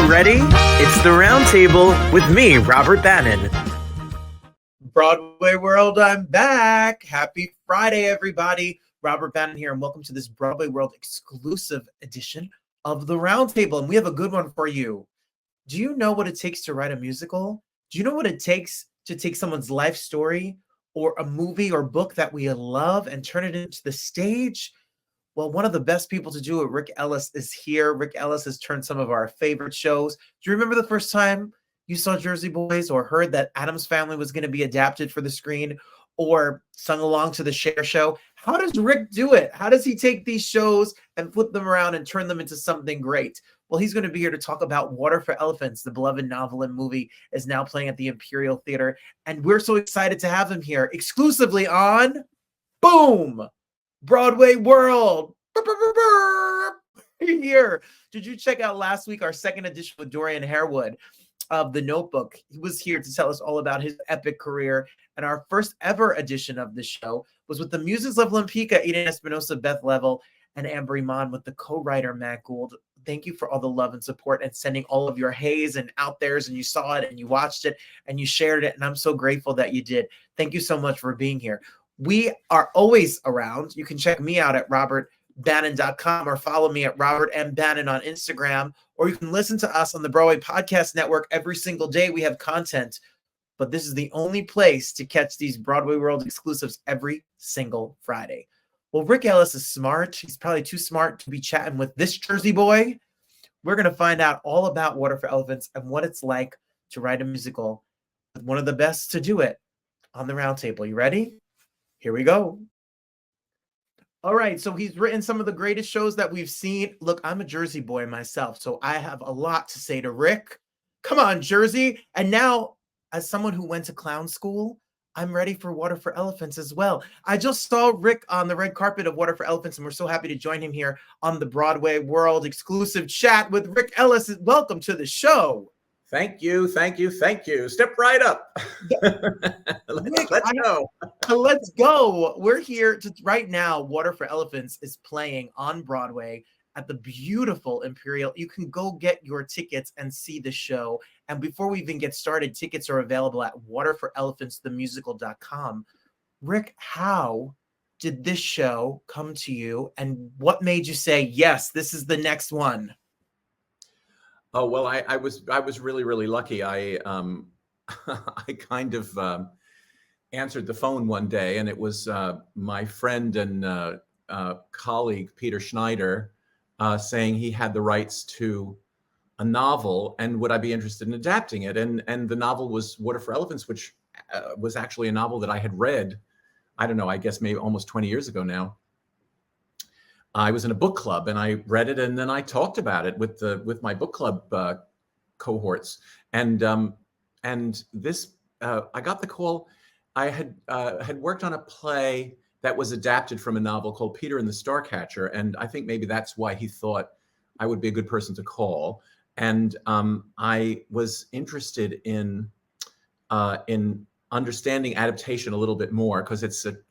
you ready? It's the Roundtable with me, Robert Bannon. Broadway World, I'm back. Happy Friday, everybody. Robert Bannon here, and welcome to this Broadway World exclusive edition of the Roundtable. And we have a good one for you. Do you know what it takes to write a musical? Do you know what it takes to take someone's life story or a movie or book that we love and turn it into the stage? Well, one of the best people to do it, Rick Elice, is here. Rick Elice has turned some of our favorite shows. Do you remember the first time you saw Jersey Boys or heard that Addams Family was going to be adapted for the screen or sung along to the Cher Show? How does Rick do it? How does he take these shows and flip them around and turn them into something great? Well, he's going to be here to talk about Water for Elephants. The beloved novel and movie is now playing at the Imperial Theater, and we're so excited to have him here exclusively on Boom! Broadway World. Here. Did you check out last week our second edition with Dorian Harewood of The Notebook? He was here to tell us all about his epic career. And our first ever edition of the show was with the Muses of Lempicka, Eden Espinosa, Beth Level, and Amber Iman with the co-writer Matt Gould. Thank you for all the love and support and sending all of your hays and out there's, and you saw it and you watched it and you shared it. And I'm so grateful that you did. Thank you so much for being here. We are always around. You can check me out at robertbannon.com or follow me at Robert M. Bannon on Instagram, or you can listen to us on the Broadway Podcast Network every single day. We have content, but this is the only place to catch these Broadway World exclusives every single Friday. Well, Rick Elice is smart. He's probably too smart to be chatting with this Jersey boy. We're going to find out all about Water for Elephants and what it's like to write a musical with one of the best to do it on the Roundtable. You ready? Here we go. All right, so he's written some of the greatest shows that we've seen. Look, I'm a Jersey boy myself, so I have a lot to say to Rick. Come on, Jersey. And now, as someone who went to clown school, I'm ready for Water for Elephants as well. I just saw Rick on the red carpet of Water for Elephants, and we're so happy to join him here on the Broadway World exclusive chat with Rick Elice. Welcome to the show. Thank you. Step right up. Let's go. Let's go. We're here right now. Water for Elephants is playing on Broadway at the beautiful Imperial. You can go get your tickets and see the show. And before we even get started, tickets are available at waterforelephants.themusical.com. Rick, how did this show come to you? And what made you say, yes, this is the next one? Oh, well, I was really lucky. I I kind of answered the phone one day, and it was my friend and colleague Peter Schneider saying he had the rights to a novel, and would I be interested in adapting it? And the novel was Water for Elephants, which was actually a novel that I had read. I don't know, I guess maybe almost 20 years ago now. I was in a book club and I read it, and then I talked about it with my book club cohorts. And this I got the call. I had worked on a play that was adapted from a novel called Peter and the Starcatcher, and I think maybe that's why he thought I would be a good person to call. And I was interested in understanding adaptation a little bit more, because it's an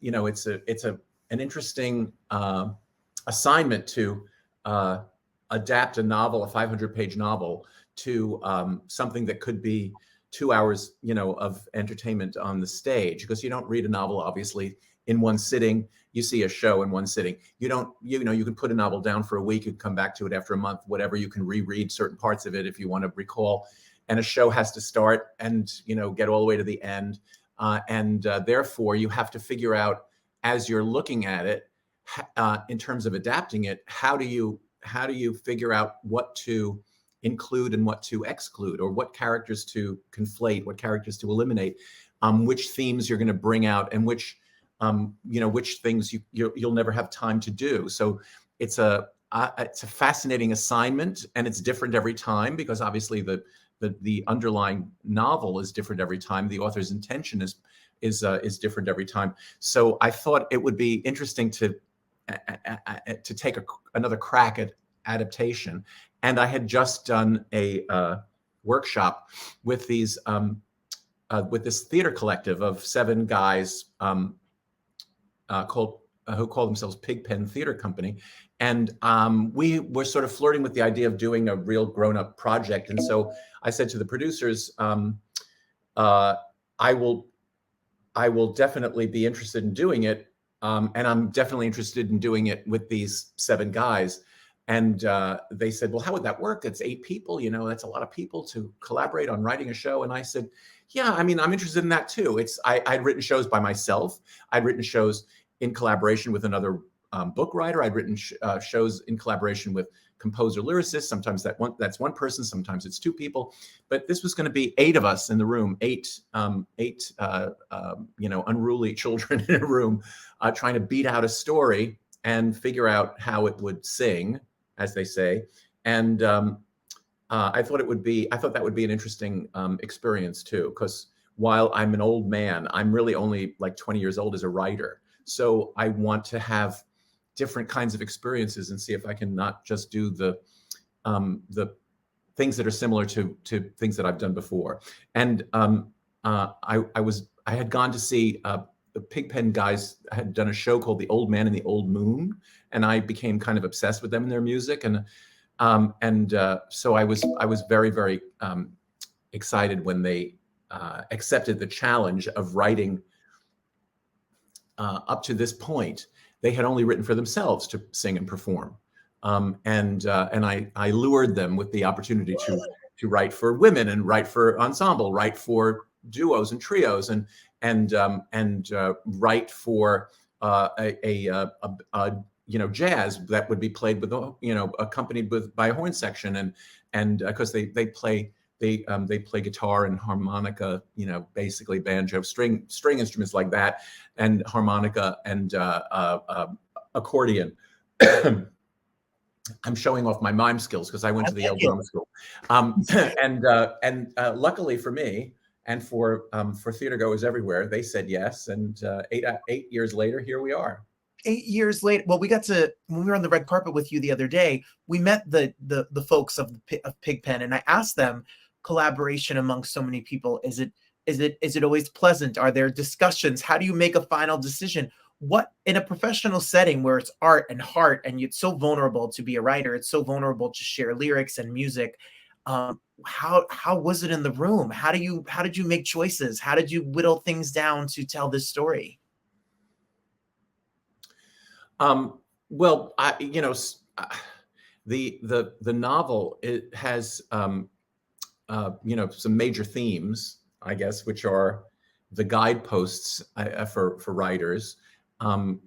interesting assignment to adapt a novel, a 500-page novel, to something that could be 2 hours, of entertainment on the stage. Because you don't read a novel, obviously, in one sitting. You see a show in one sitting. You don't, you can put a novel down for a week, you can come back to it after a month, whatever. You can reread certain parts of it if you want to recall. And a show has to start and, get all the way to the end. Therefore, you have to figure out, as you're looking at it, in terms of adapting it, how do you figure out what to include and what to exclude, or what characters to conflate, what characters to eliminate, which themes you're going to bring out, and which things you'll never have time to do. So it's a fascinating assignment, and it's different every time, because obviously the underlying novel is different every time. The author's intention is different every time. So I thought it would be interesting to take another crack at adaptation. And I had just done a workshop with these with this theater collective of 7 guys who call themselves Pigpen Theater Company, And we were sort of flirting with the idea of doing a real grown-up project. And so I said to the producers, I will definitely be interested in doing it. And I'm definitely interested in doing it with these 7 guys. And they said, well, how would that work? It's 8 people, that's a lot of people to collaborate on writing a show. And I said, yeah, I mean, I'm interested in that too. I'd written shows by myself. I'd written shows in collaboration with another book writer. I'd written shows in collaboration with composer lyricists. Sometimes that's one person, sometimes it's 2 people. But this was going to be 8 of us in the room, 8 unruly children in a room, trying to beat out a story and figure out how it would sing, as they say. And I thought that would be an interesting experience too, because while I'm an old man, I'm really only like 20 years old as a writer. So I want to have different kinds of experiences and see if I can not just do the things that are similar to things that I've done before. And I had gone to see the Pigpen guys had done a show called The Old Man and the Old Moon, and I became kind of obsessed with them and their music. And so I was very, very excited when they accepted the challenge of writing. Up to this point, they had only written for themselves to sing and perform, and I lured them with the opportunity to write for women and write for ensemble, write for duos and trios, and write for jazz that would be played with accompanied by a horn section, and because they play guitar and harmonica, basically banjo, string instruments like that, and harmonica and accordion. I'm showing off my mime skills because I went to the Yale Drama School, and luckily for me and for theater goers everywhere, they said yes. And 8 years later, here we are. 8 years later, well, when we were on the red carpet with you the other day, we met the folks of Pigpen, and I asked them, collaboration among so many people, is it always pleasant? Are there discussions? How do you make a final decision? What, in a professional setting where it's art and heart, and it's so vulnerable to be a writer, it's so vulnerable to share lyrics and music. How was it in the room? How did you make choices? How did you whittle things down to tell this story? Well, the novel, it has some major themes, I guess, which are the guideposts for writers, and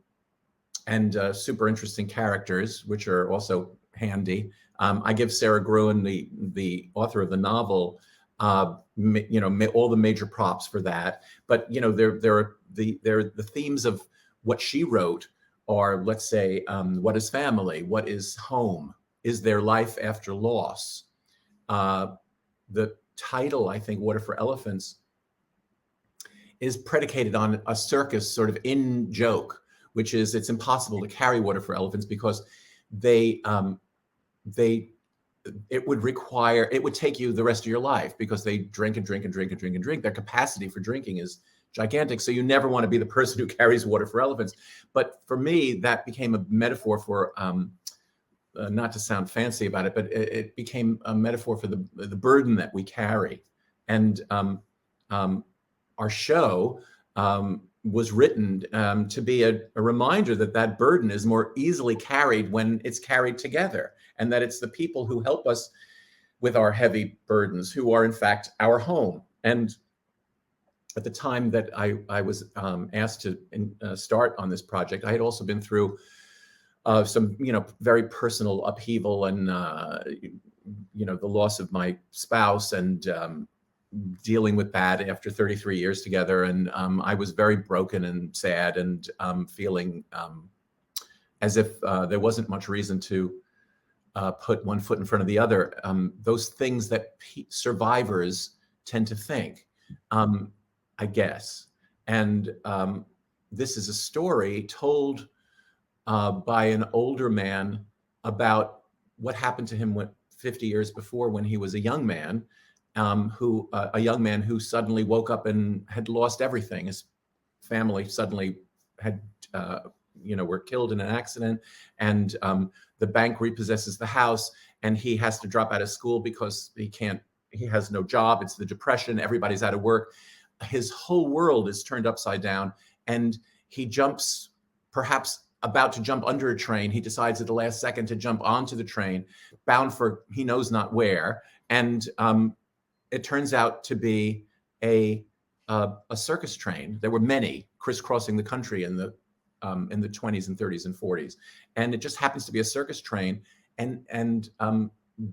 super interesting characters, which are also handy. I give Sarah Gruen, the author of the novel, all the major props for that. But there are the themes of what she wrote are, let's say, what is family? What is home? Is there life after loss? The title, I think, Water for Elephants, is predicated on a circus sort of in joke, which is it's impossible to carry water for elephants because it would take you the rest of your life, because they drink and drink and drink and drink and drink. Their capacity for drinking is gigantic. So you never want to be the person who carries water for elephants. But for me, that became a metaphor for, not to sound fancy about it, but it became a metaphor for the burden that we carry. And our show was written to be a reminder that burden is more easily carried when it's carried together, and that it's the people who help us with our heavy burdens who are in fact our home. And at the time that I was asked to start on this project, I had also been through some, very personal upheaval, and the loss of my spouse, and dealing with that after 33 years together. And I was very broken and sad, and feeling as if there wasn't much reason to put one foot in front of the other. Those things that survivors tend to think, I guess. And this is a story told by an older man about what happened to him 50 years before, when he was a young man, who suddenly woke up and had lost everything. His family suddenly had were killed in an accident, and the bank repossesses the house, and he has to drop out of school because he has no job. It's the Depression. Everybody's out of work. His whole world is turned upside down, and he jumps, perhaps about to jump under a train. He decides at the last second to jump onto the train, bound for he knows not where. And it turns out to be a circus train. There were many crisscrossing the country in the 20s and 30s and 40s, and it just happens to be a circus train. And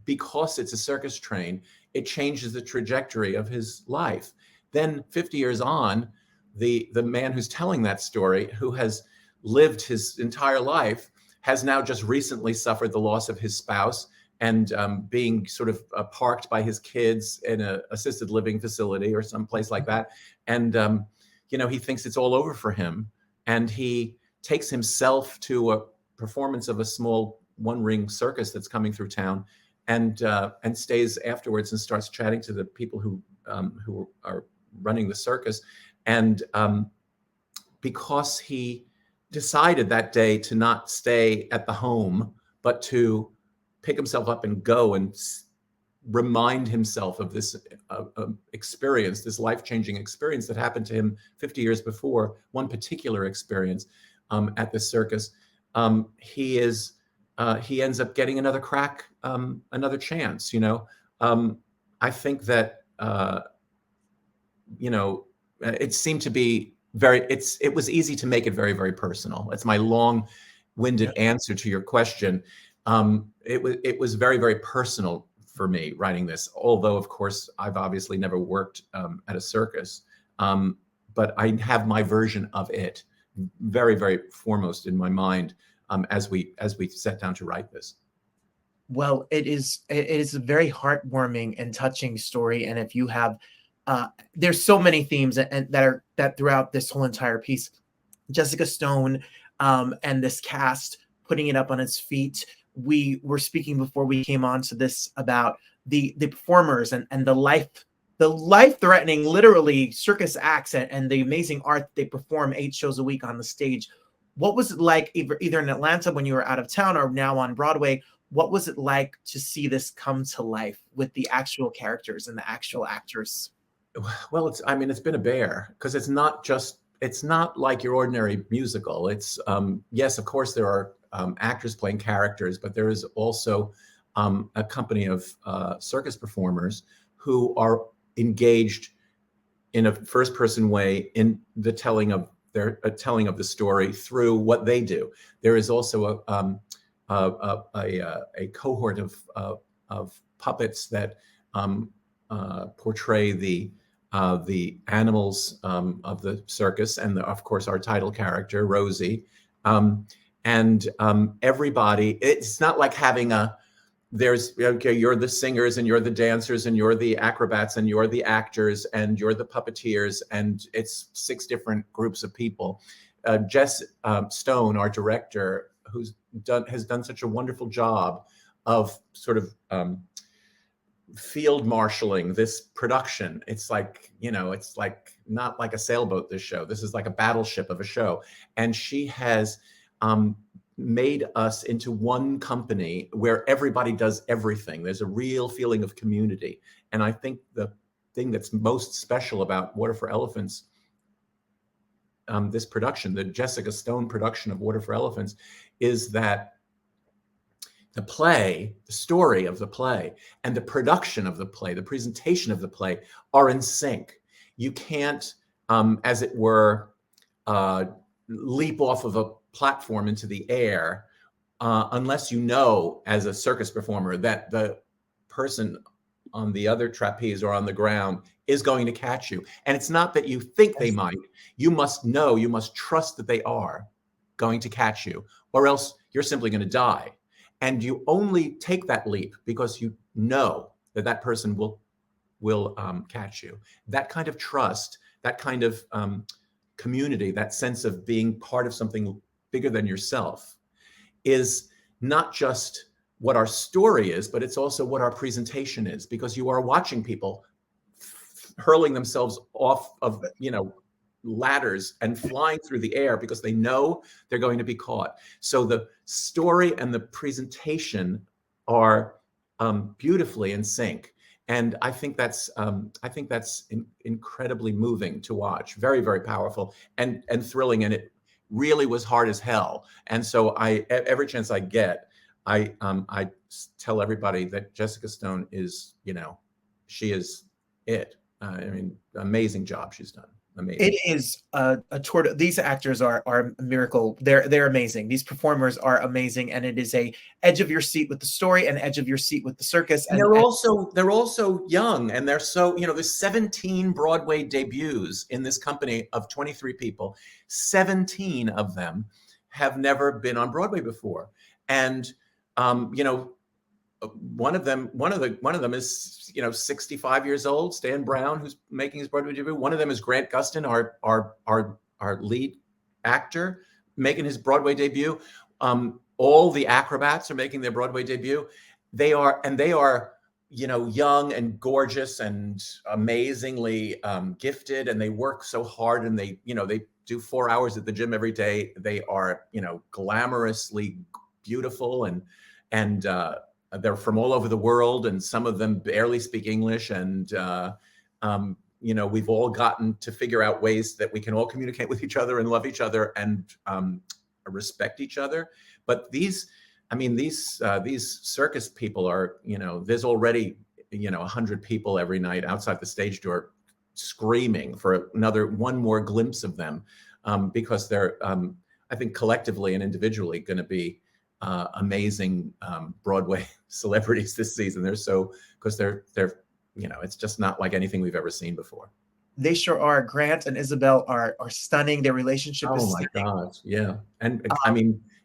because it's a circus train, it changes the trajectory of his life. Then 50 years on, the man who's telling that story, who has lived his entire life, has now just recently suffered the loss of his spouse, and being sort of parked by his kids in an assisted living facility or someplace like that. And, he thinks it's all over for him. And he takes himself to a performance of a small one-ring circus that's coming through town, and stays afterwards and starts chatting to the people who are running the circus. And because he decided that day to not stay at the home, but to pick himself up and go and remind himself of this experience, this life-changing experience that happened to him 50 years before, one particular experience at the circus, he ends up getting another crack, another chance. I think that it seemed to be it was easy to make it very, very personal. It's my long-winded answer to your question. It was very, very personal for me writing this, although of course I've obviously never worked at a circus, but I have my version of it very, very foremost in my mind as we sat down to write this. Well, it is a very heartwarming and touching story, and if you have there's so many themes that throughout this whole entire piece. Jessica Stone and this cast putting it up on its feet. We were speaking before we came on to this about the performers and the life-threatening, literally, circus acts and the amazing art they perform 8 shows a week on the stage. What was it like, either in Atlanta when you were out of town or now on Broadway? What was it like to see this come to life with the actual characters and the actual actors? Well, it's been a bear, because it's not like your ordinary musical. It's yes, of course there are actors playing characters, but there is also a company of circus performers who are engaged in a first-person way in the telling of the story through what they do. There is also a cohort of puppets that portray the animals of the circus, and of course our title character Rosie, and everybody. It's not like having you're the singers and you're the dancers and you're the acrobats and you're the actors and you're the puppeteers, and it's 6 different groups of people. Jess Stone, our director, has done such a wonderful job of sort of field marshaling this production. It's like, it's like not like a sailboat, this show. This is like a battleship of a show. And she has made us into one company where everybody does everything. There's a real feeling of community. And I think the thing that's most special about Water for Elephants, this production, the Jessica Stone production of Water for Elephants, is that the play, the story of the play, and the production of the play, the presentation of the play are in sync. You can't, as it were, leap off of a platform into the air unless you know, as a circus performer, that the person on the other trapeze or on the ground is going to catch you. And it's not that you think they might. You must know, you must trust that they are going to catch you, or else you're simply going to die. And you only take that leap because you know that that person will catch you. That kind of trust, that kind of community, that sense of being part of something bigger than yourself, is not just what our story is, but it's also what our presentation is, because you are watching people hurling themselves off of, ladders and flying through the air because they know they're going to be caught. So the story and the presentation are beautifully in sync. And I think that's incredibly moving to watch. Very, very powerful and thrilling. And it really was hard as hell. And so every chance I get, I tell everybody that Jessica Stone is, she is it. I mean, amazing job she's done. Amazing. It is a tour. These actors are a miracle. They're amazing. These performers are amazing, and it is a edge of your seat with the story and edge of your seat with the circus. And they're also young, and they're so, there's 17 Broadway debuts in this company of 23 people. 17 of them have never been on Broadway before, and one of them is 65 years old, Stan Brown, who's making his Broadway debut. One of them is Grant Gustin, our lead actor, making his Broadway debut. All the acrobats are making their Broadway debut. They are young and gorgeous and amazingly gifted, and they work so hard, and they do 4 hours at the gym every day. They are glamorously beautiful, and they're from all over the world, and some of them barely speak English. And, we've all gotten to figure out ways that we can all communicate with each other and love each other and respect each other. But these circus people are, there's already, 100 people every night outside the stage door screaming for one more glimpse of them, because they're, I think, collectively and individually going to be amazing Broadway celebrities this season. Because they're it's just not like anything we've ever seen before. They sure are. Grant and Isabel are stunning. Their relationship is stunning. Oh my gosh, yeah. And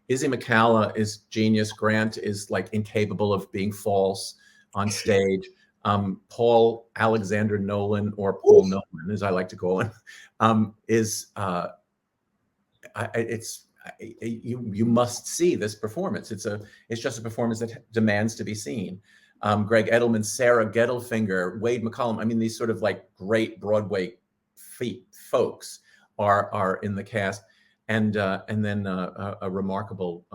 Izzy McCalla is genius. Grant is like incapable of being false on stage. Paul Alexander Nolan, or Paul Nolan, as I like to call him, you must see this performance. It's just a performance that demands to be seen. Greg Edelman, Sarah Gettelfinger, Wade McCollum. These sort of like great Broadway folks are in the cast, and then a remarkable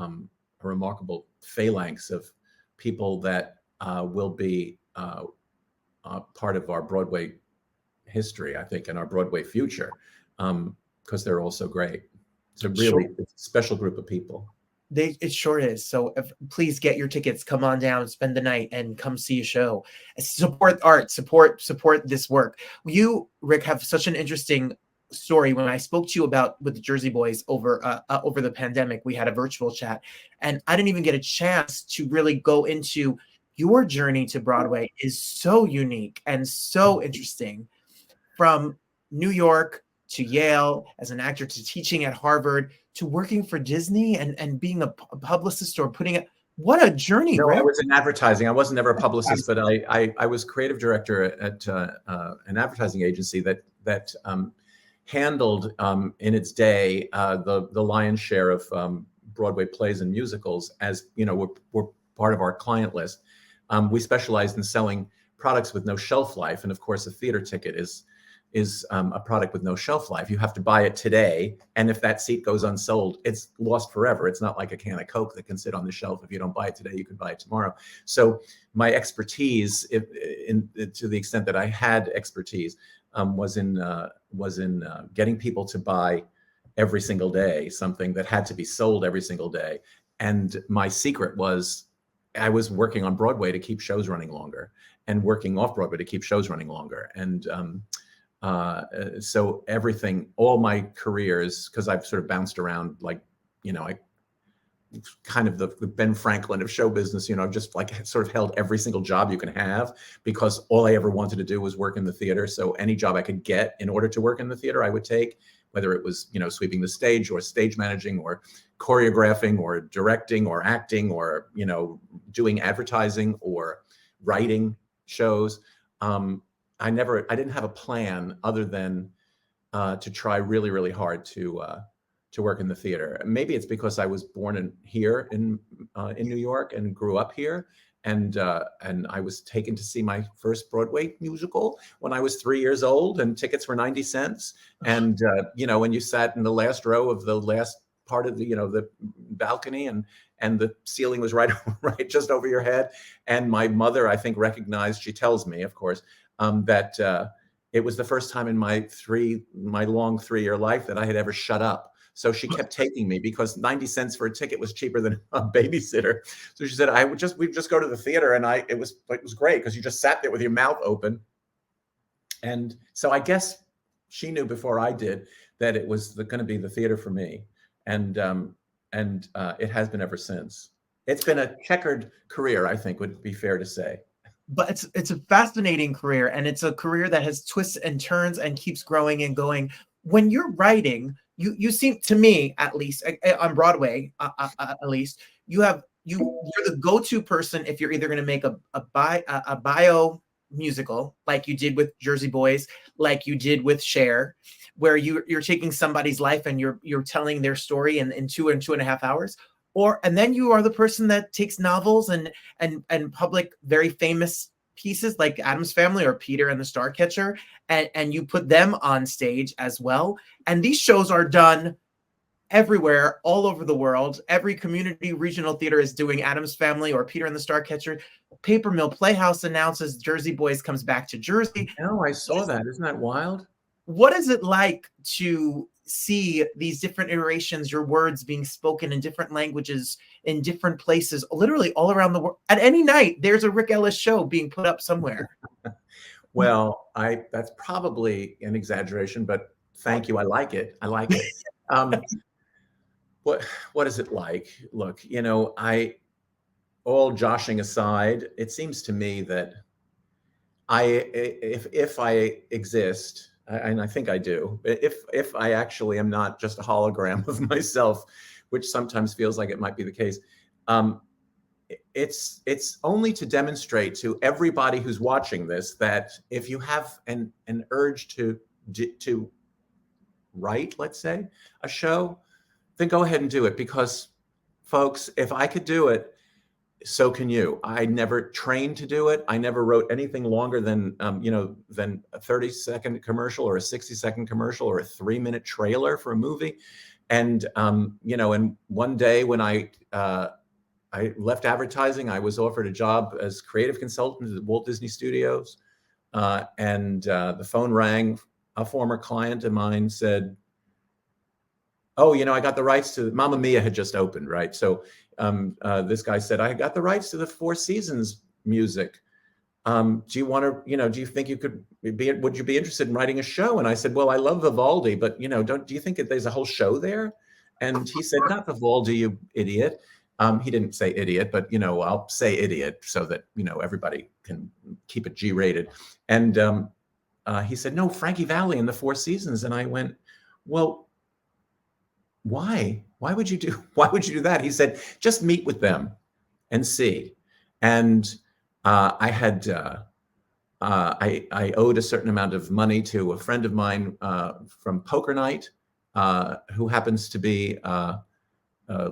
phalanx of people that will be part of our Broadway history, I think, and our Broadway future, because they're all so great. It's a really special group of people. It sure is. So please get your tickets, come on down, spend the night, and come see a show. Support art, support this work. You, Rick, have such an interesting story. When I spoke to you with the Jersey Boys over the pandemic, we had a virtual chat, and I didn't even get a chance to really go into your journey to Broadway. Is so unique and so interesting, from New York to Yale as an actor, to teaching at Harvard, to working for Disney and being a publicist, or putting it. What a journey, No, Rick. I was in advertising. I wasn't ever a publicist, but I was creative director at an advertising agency that handled in its day the lion's share of Broadway plays and musicals, as were part of our client list. We specialized in selling products with no shelf life, and of course, a theater ticket is a product with no shelf life. You have to buy it today, and if that seat goes unsold, it's lost forever. It's not like a can of Coke that can sit on the shelf. If you don't buy it today, you can buy it tomorrow. So my expertise, to the extent that I had expertise, was in getting people to buy every single day something that had to be sold every single day. And my secret was I was working on Broadway to keep shows running longer, and working off Broadway to keep shows running longer. And so everything, all my careers, because I've sort of bounced around, like, I kind of the Ben Franklin of show business, just like sort of held every single job you can have, because all I ever wanted to do was work in the theater. So any job I could get in order to work in the theater, I would take, whether it was, sweeping the stage, or stage managing, or choreographing, or directing, or acting, or, doing advertising, or writing shows. I didn't have a plan other than to try really, really hard to work in the theater. Maybe it's because I was born here in New York and grew up here, and I was taken to see my first Broadway musical when I was 3 years old, and tickets were 90 cents. And when you sat in the last row of the last part of the the balcony, and the ceiling was right just over your head. And my mother, I think, recognized. She tells me, of course, that it was the first time in my long 3-year life that I had ever shut up. So she kept taking me, because 90 cents for a ticket was cheaper than a babysitter. So she said, we'd just go to the theater, and it was great, because you just sat there with your mouth open. And so I guess she knew before I did that it was going to be the theater for me. And it has been ever since. It's been a checkered career, I think would be fair to say. But it's a fascinating career, and it's a career that has twists and turns and keeps growing and going. When you're writing, you seem, to me at least, on Broadway, at least, you're the go-to person if you're either going to make a bio musical, like you did with Jersey Boys, like you did with Cher, where you're taking somebody's life and you're telling their story in 2.5 hours. And then you are the person that takes novels and public, very famous pieces like Addams Family or Peter and the Starcatcher, and you put them on stage as well. And these shows are done everywhere, all over the world. Every community regional theater is doing Addams Family or Peter and the Starcatcher. Paper Mill Playhouse announces Jersey Boys comes back to Jersey. Oh, I saw that. Isn't that wild? What is it like to see these different iterations, your words being spoken in different languages, in different places, literally all around the world? At any night, there's a Rick Ellis show being put up somewhere. Well, that's probably an exaggeration, but thank you. I like it. What is it like? Look, all joshing aside, it seems to me that if I exist, and I think I do, if I actually am not just a hologram of myself, which sometimes feels like it might be the case, it's only to demonstrate to everybody who's watching this that if you have an urge to write, let's say, a show, then go ahead and do it. Because, folks, if I could do it, so can you. I never trained to do it. I never wrote anything longer than a 30-second commercial or a 60-second commercial or a 3-minute trailer for a movie. And and one day when I left advertising, I was offered a job as creative consultant at Walt Disney Studios, and the phone rang. A former client of mine said, "Oh, I got the rights to Mamma Mia had just opened, right? So this guy said, I got the rights to the Four Seasons music. Do you want to, do you think you could would you be interested in writing a show?" And I said, "Well, I love Vivaldi, but do you think that there's a whole show there?" And he said, "Not Vivaldi, you idiot." He didn't say idiot, but I'll say idiot so that everybody can keep it G-rated. And he said, "No, Frankie Valli and the Four Seasons." And I went, "Well, why? Why would you do that?" He said, "Just meet with them and see." And I had I owed a certain amount of money to a friend of mine from Poker Night, who happens to be a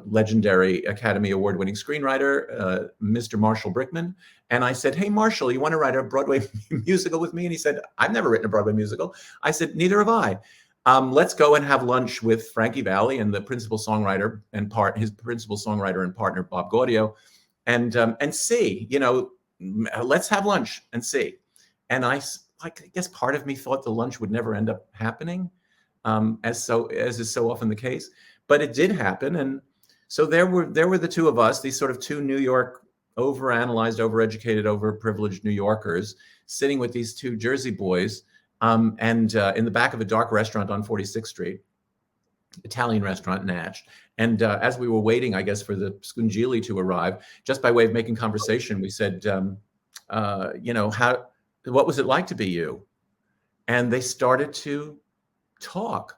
legendary Academy Award-winning screenwriter, Mr. Marshall Brickman. And I said, "Hey, Marshall, you want to write a Broadway musical with me?" And he said, "I've never written a Broadway musical." I said, "Neither have I. Let's go and have lunch with Frankie Valli and the principal songwriter and his principal songwriter and partner, Bob Gaudio, and see, let's have lunch and see." And I guess part of me thought the lunch would never end up happening, as is so often the case, but it did happen. And so there were the two of us, these sort of two New York overanalyzed, overeducated, overprivileged New Yorkers, sitting with these two Jersey boys. And in the back of a dark restaurant on 46th Street, Italian restaurant, Natch. And as we were waiting, I guess, for the Scungili to arrive, just by way of making conversation, we said, what was it like to be you? And they started to talk,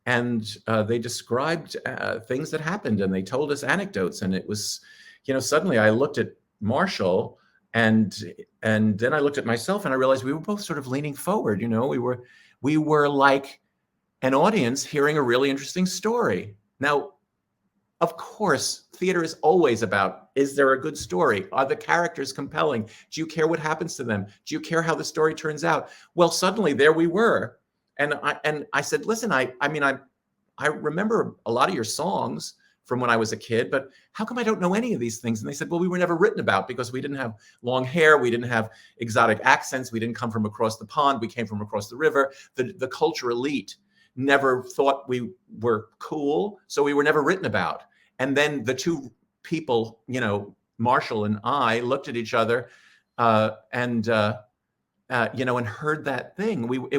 and they described things that happened, and they told us anecdotes. And it was, suddenly I looked at Marshall, and then I looked at myself, and I realized we were both sort of leaning forward. We were like an audience hearing a really interesting story. Now, Of course, theater is always about, is there a good story? Are the characters compelling? Do you care what happens to them? Do you care how the story turns out? Well, suddenly there we were. And I said, listen, I remember a lot of your songs from when I was a kid, but how come I don't know any of these things? And they said, well, we were never written about because we didn't have long hair. We didn't have exotic accents. We didn't come from across the pond. We came from across the river. The culture elite never thought we were cool, so we were never written about. And then the two people, Marshall and I, looked at each other and heard that thing.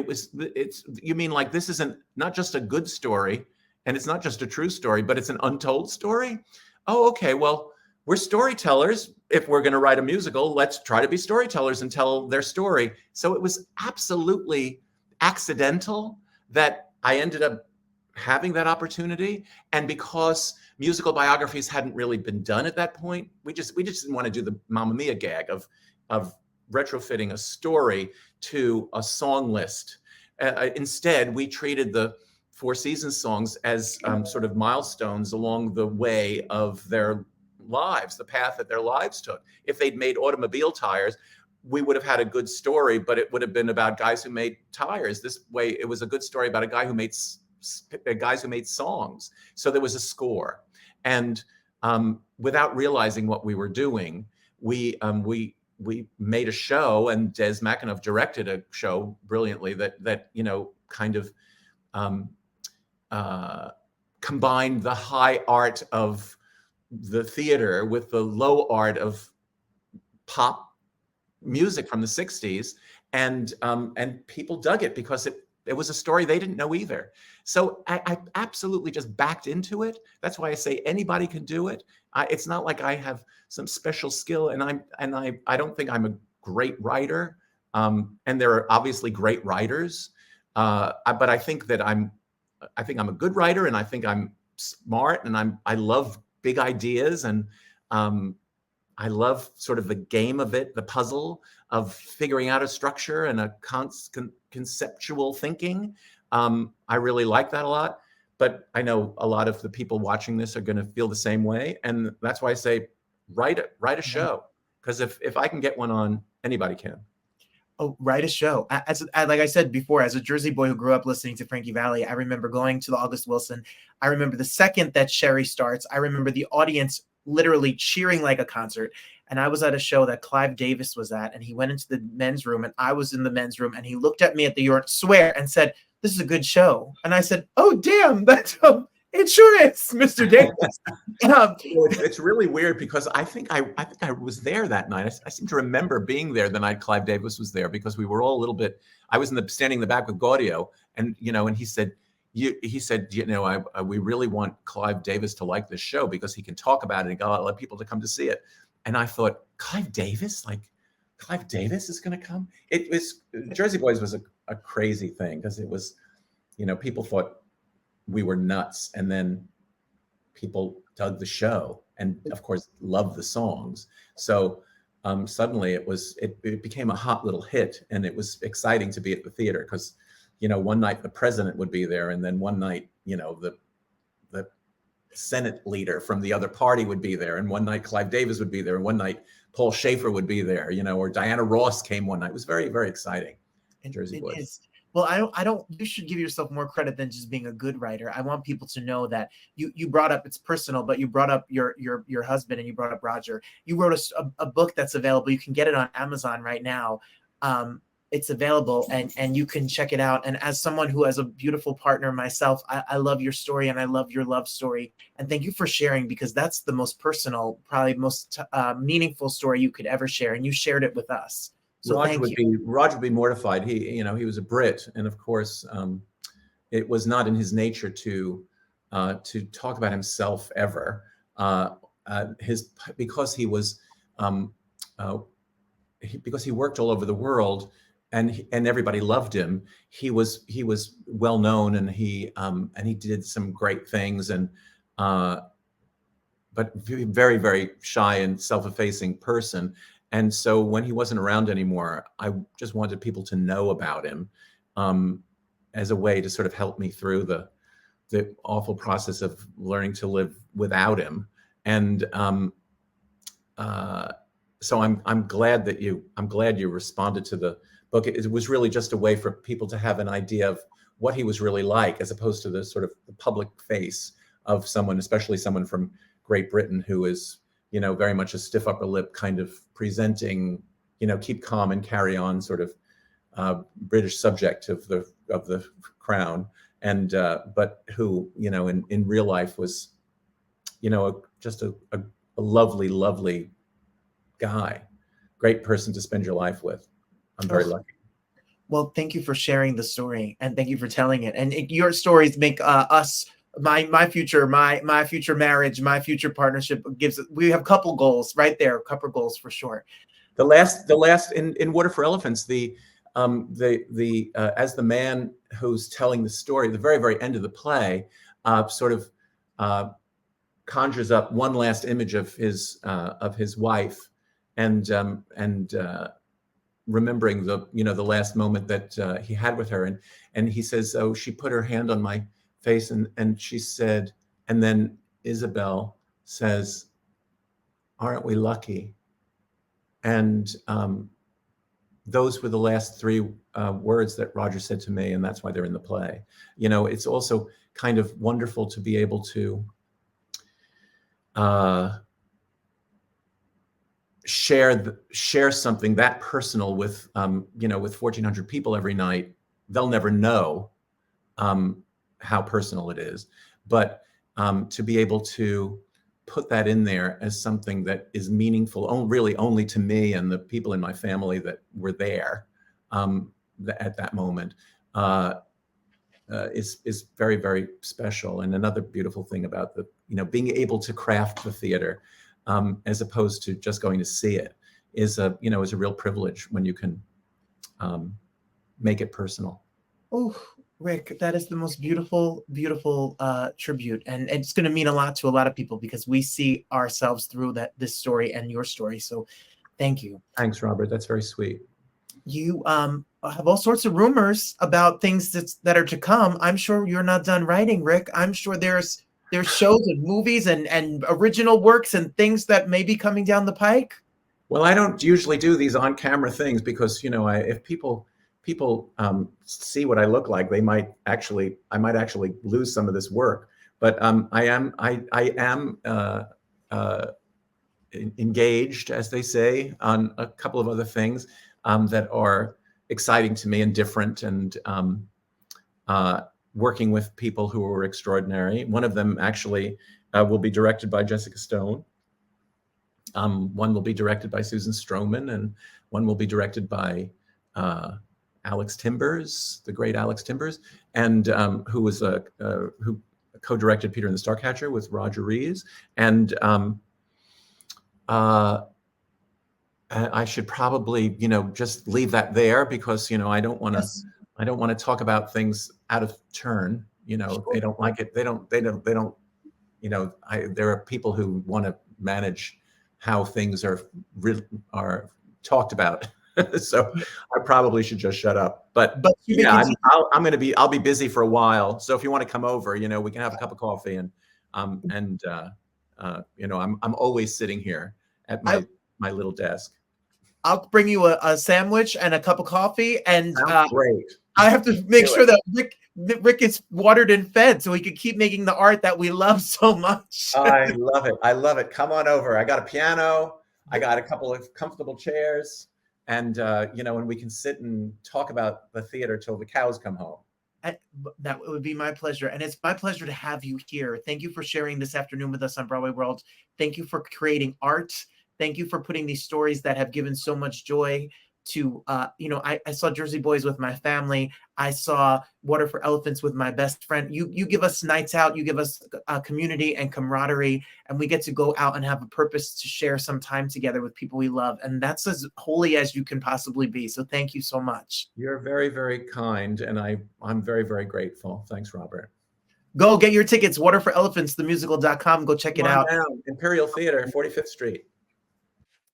You mean like this isn't not just a good story, and it's not just a true story, but it's an untold story? Oh, okay. Well, we're storytellers. If we're going to write a musical, let's try to be storytellers and tell their story. So it was absolutely accidental that I ended up having that opportunity. And because musical biographies hadn't really been done at that point, we just didn't want to do the Mamma Mia gag of retrofitting a story to a song list. Instead, we treated the Four Seasons songs as sort of milestones along the way of their lives, the path that their lives took. If they'd made automobile tires, we would have had a good story, but it would have been about guys who made tires. This way, it was a good story about a guy who made guys who made songs. So there was a score, and without realizing what we were doing, we made a show, and Des McAnuff directed a show brilliantly that kind of combined the high art of the theater with the low art of pop music from the 60s, and people dug it because it was a story they didn't know either. So I absolutely just backed into it. That's why I say anybody can do it. It's not like I have some special skill, and I don't think I'm a great writer. And there are obviously great writers, but I think I'm a good writer, and I think I'm smart, and I love big ideas, and I love sort of the game of it, the puzzle of figuring out a structure and a conceptual thinking. I really like that a lot, but I know a lot of the people watching this are going to feel the same way. And that's why I say, write a show. Because if I can get one on, anybody can. Oh, write a show. Like I said before, as a Jersey boy who grew up listening to Frankie Valli, I remember going to the August Wilson. I remember the second that Sherry starts, I remember the audience literally cheering like a concert. And I was at a show that Clive Davis was at, and he went into the men's room, and I was in the men's room, and he looked at me at the urinal, and said, "This is a good show." And I said, "Oh, damn, that's it sure is, Mr. Davis." It's really weird because I think I was there that night. I seem to remember being there the night Clive Davis was there, because we were all a little bit. I was standing in the back with Gaudio, and and he said, we really want Clive Davis to like this show because he can talk about it and got a lot of people to come to see it. And I thought, Clive Davis is going to come? It was Jersey Boys was a crazy thing, because it was, people thought we were nuts, and then people dug the show and of course loved the songs. So suddenly it became a hot little hit, and it was exciting to be at the theater, because one night the president would be there, and then one night the Senate leader from the other party would be there, and one night Clive Davis would be there, and one night Paul Schaefer would be there, or Diana Ross came one night. It was very, very exciting. Jersey Boys. Well, I don't. You should give yourself more credit than just being a good writer. I want people to know that you brought up, it's personal, but you brought up your husband, and you brought up Roger. You wrote a book that's available. You can get it on Amazon right now. It's available, and you can check it out. And as someone who has a beautiful partner myself, I love your story, and I love your love story. And thank you for sharing, because that's the most personal, probably most meaningful story you could ever share. And you shared it with us. So Roger would be mortified. He was a Brit, and of course, it was not in his nature to talk about himself ever. Because he was because he worked all over the world, and everybody loved him. He was well known, and he did some great things, and but very, very shy and self-effacing person. And so when he wasn't around anymore, I just wanted people to know about him as a way to sort of help me through the awful process of learning to live without him. And so I'm glad that you responded to the book. It was really just a way for people to have an idea of what he was really like, as opposed to the sort of public face of someone, especially someone from Great Britain, who is, you know, very much a stiff upper lip kind of presenting, you know, keep calm and carry on sort of British subject of the crown, and but who, you know, in real life was, you know, just a lovely guy, great person to spend your life with. I'm very lucky. Well, thank you for sharing the story, and thank you for telling it. And your stories make us, my future marriage, my future partnership we have couple goals right there, couple goals for sure. The last in Water for Elephants, as the man who's telling the story, the very end of the play, sort of conjures up one last image of his wife, and remembering the last moment that he had with her, and he says, oh, she put her hand on my face, and she said, and then Isabel says, aren't we lucky? And those were the last three words that Roger said to me, and that's why they're in the play. You know, it's also kind of wonderful to be able to share something that personal with with 1,400 people every night. They'll never know how personal it is, but to be able to put that in there as something that is meaningful, really only to me and the people in my family that were there at that moment, is very special. And another beautiful thing about being able to craft the theater, as opposed to just going to see it, is a real privilege when you can make it personal. Oh, Rick, that is the most beautiful tribute, and it's going to mean a lot to a lot of people because we see ourselves through this story and your story. So, thank you. Thanks, Robert. That's very sweet. You have all sorts of rumors about things that are to come. I'm sure you're not done writing, Rick. I'm sure there's shows and movies and original works and things that may be coming down the pike. Well, I don't usually do these on-camera things because if people see what I look like, I might actually lose some of this work. But I am engaged, as they say, on a couple of other things that are exciting to me and different, and working with people who are extraordinary. One of them actually will be directed by Jessica Stone. One will be directed by Susan Stroman, and one will be directed by Alex Timbers, the great Alex Timbers, and who co-directed Peter and the Starcatcher with Roger Rees. And I should probably just leave that there, because I don't want to talk about things out of turn. Sure. They don't like it. They don't. There are people who want to manage how things are talked about. So I probably should just shut up. But yeah, I'll be busy for a while. So if you want to come over, we can have a cup of coffee, and I'm always sitting here at my little desk. I'll bring you a sandwich and a cup of coffee, and great. I have to make sure that Rick is watered and fed so he can keep making the art that we love so much. I love it. I love it. Come on over. I got a piano. I got a couple of comfortable chairs, and and we can sit and talk about the theater till the cows come home. That would be my pleasure. And it's my pleasure to have you here. Thank you for sharing this afternoon with us on Broadway World. Thank you for creating art. Thank you for putting these stories that have given so much joy to, I saw Jersey Boys with my family. I saw Water for Elephants with my best friend. You give us nights out. You give us a community and camaraderie, and we get to go out and have a purpose to share some time together with people we love. And that's as holy as you can possibly be. So thank you so much. You're very, very kind, and I'm very, very grateful. Thanks, Robert. Go get your tickets, waterforelephants.themusical.com. Go check it out. Imperial Theater, 45th Street.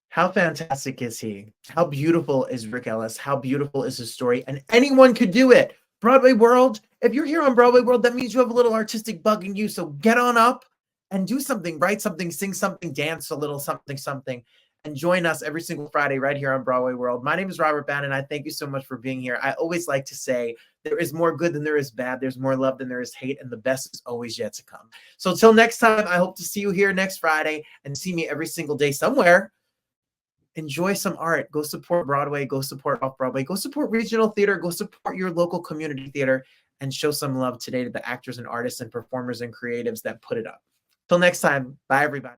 How fantastic is he? How beautiful is Rick Elice? How beautiful is his story? And anyone could do it. Broadway World, If you're here on Broadway World, that means you have a little artistic bug in you. So get on up and do something, write something, sing something, dance a little something, and join us every single Friday right here on Broadway World. My name is Robert Bannon. I thank you so much for being here. I always like to say there is more good than there is bad. There's more love than there is hate, and the best is always yet to come. So until next time, I hope to see you here next Friday and see me every single day somewhere. Enjoy some art. Go support Broadway. Go support Off-Broadway. Go support regional theater. Go support your local community theater and show some love today to the actors and artists and performers and creatives that put it up. Till next time, bye everybody.